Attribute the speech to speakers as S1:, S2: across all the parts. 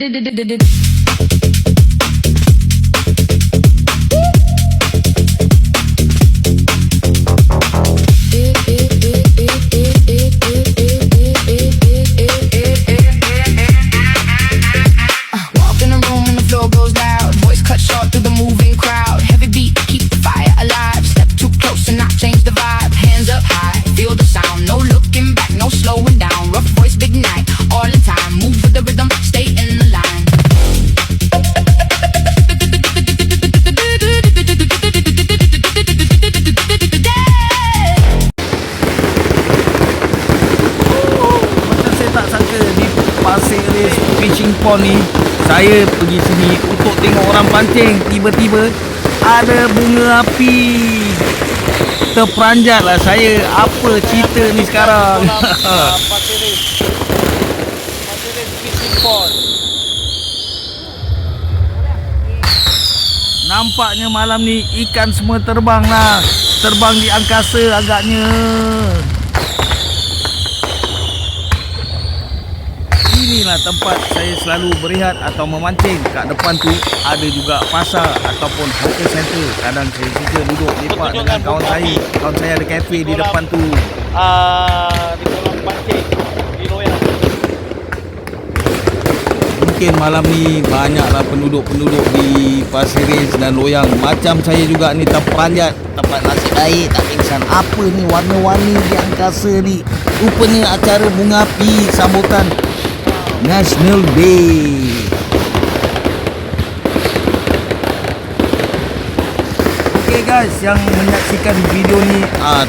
S1: in a room and the floor goes loud. Voice cut short through the moving crowd. Heavy beat, keep the fire alive. Step too close and not change the vibe. Hands up high, feel the sound. No looking back, no slowing down. Rough voice, big night, all the time. Move with the rhythm, stay in the line.
S2: Macam saya tak sangka di Pasir Ris Fishing Pond ni, saya pergi sini untuk tengok orang pancing. Tiba-tiba ada bunga api. Terperanjat lah saya. Apa cerita ni sekarang?
S3: Pasir Ris Fishing Pond.
S2: Nampaknya malam ni ikan semua terbang lah. Terbang di angkasa agaknya. Inilah tempat saya selalu berehat atau memancing. Kat depan tu ada juga pasar ataupun hawker center. Kadang saya suka duduk lepak dengan kawan saya. Kawan saya ada kafe di depan tu.
S3: Di kolam pancing di Loyang.
S2: Mungkin malam ni banyaklah penduduk-penduduk di Pasir Ris dan Loyang. Macam saya juga ni terperanjat. Tempat nasib baik tak pingsan. Apa ni warna-warni di angkasa ni? Rupanya acara bunga api sambutan National Day. Okay guys, yang menyaksikan video ni,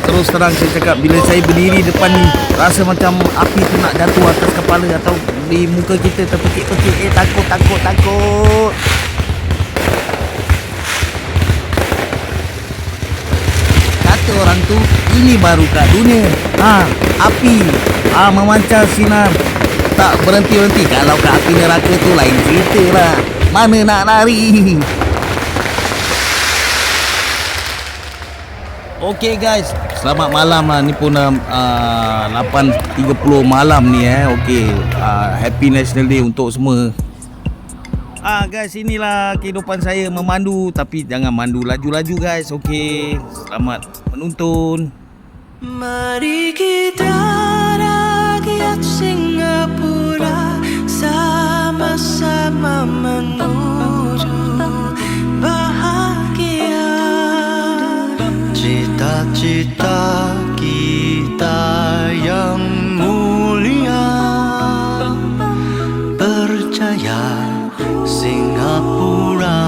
S2: terus terang saya cakap, bila saya berdiri depan ni, rasa macam api tu nak jatuh atas kepala atau di muka kita terpekik-pekik. Takut. Kata orang tu, ini baru kat dunia. Api memancar sinar tak berhenti-henti. Kalau kat api neraka tu lain cerita lah. Mana nak lari? Okay guys, selamat malam lah. Ni pun 8.30 malam ni Okay, Happy National Day untuk semua. Guys, inilah kehidupan saya memandu. Tapi jangan mandu laju-laju guys. Okay, selamat menonton.
S4: Mari kita rakyat Singapura sama-sama menuju bahagia. Cita-cita kita yang mulia, berjaya Singapura.